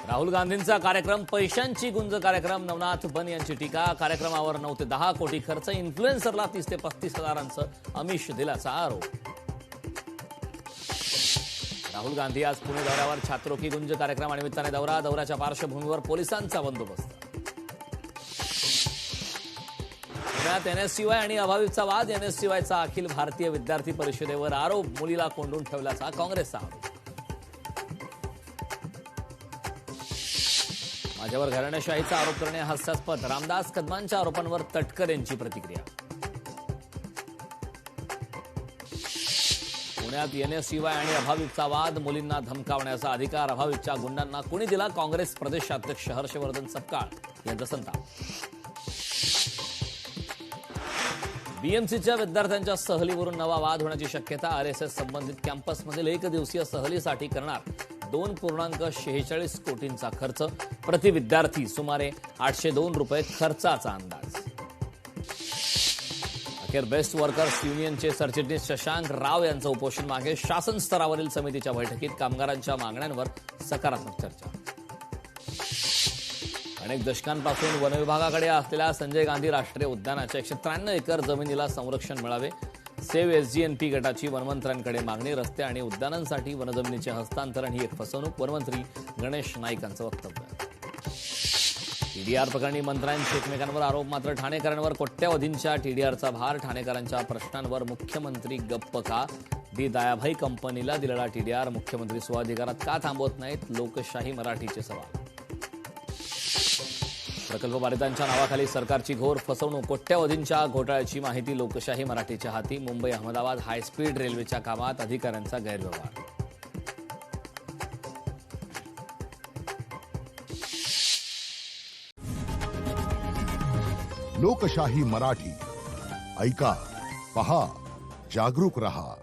राहुल गांधींचा कार्यक्रम पैशांची गुंज कार्यक्रम. नवनाथ बन यांची टीका. कार्यक्रमावर 9 ते 10 कोटी खर्च. इन्फ्लुएन्सरला 30 ते 35 हजारांचं आमिष दिल्याचा आरोप. राहुल गांधी आज पुणे दौऱ्यावर. छात्रों की गुंज कार्यक्रमानिमित्ताने दौऱ्याच्या पार्श्वभूमीवर पोलिसांचा बंदोबस्त. पुण्यात एनएसयूआय आणि अभाविपचा वाद. एनएसयूआयचा अखिल भारतीय विद्यार्थी परिषदेवर आरोप. मुलीला कोंडून ठेवल्याचा काँग्रेसचा आरोप. माझ्यावर घराणेशाहीचा आरोप करणे हास्यास्पद. रामदास कदमांच्या आरोपांवर तटकर यांची प्रतिक्रिया. पुण्यात एनएसयूआय आणि अभाविपचा वाद. मुलींना धमकावण्याचा अधिकार अभाविपच्या गुंडांना कोणी दिला? काँग्रेस प्रदेशाध्यक्ष हर्षवर्धन सपकाळ यांचा संताप. बीएमसीच्या विद्यार्थ्यांच्या सहलीवरून नवा वाद होण्याची शक्यता. आरएसएस संबंधित कॅम्पसमधील एकदिवसीय सहलीसाठी करणार 2.46 कोटींचा खर्च. प्रति विद्यार्थी सुमारे 802 रुपये खर्चाचा अंदाज. अखेर बेस्ट वर्कर्स युनियनचे सरचिटणीस शशांक राव यांचं उपोषण मागे. शासन स्तरावरील समितीच्या बैठकीत कामगारांच्या मागण्यांवर सकारात्मक चर्चा. अनेक दशकांपासून वनविभागाकडे असलेल्या संजय गांधी राष्ट्रीय उद्यानाच्या 193 एकर जमिनीला संरक्षण मिळावे. सेव्ह एसजीएनपी गटाची वनमंत्र्यांकडे मागणी. रस्ते आणि उद्यानांसाठी वनजमिनीचे हस्तांतरण ही एक फसवणूक. वनमंत्री गणेश नाईक यांचं वक्तव्य. टीडीआर प्रकरणी मंत्र्यांचे एकमेकांवर आरोप. मात्र ठाणेकरांवर कोट्यवधींच्या टीडीआरचा भार. ठाणेकरांच्या प्रश्नांवर मुख्यमंत्री गप्प का? दी दायाभाई कंपनीला दिलेला टीडीआर मुख्यमंत्री स्वाधिकारात का थांबवत नाहीत? लोकशाही मराठीचे सवाल. प्रकल्प बाधितांच्या नावाखाली सरकारची घोर फसवणूक. कोट्यवधींच्या घोटाळ्याची माहिती लोकशाही मराठीच्या हाती. मुंबई अहमदाबाद हायस्पीड रेल्वेच्या कामात अधिकाऱ्यांचा गैरव्यवहार. लोकशाही मराठी ऐका, पहा, जागरूक रहा.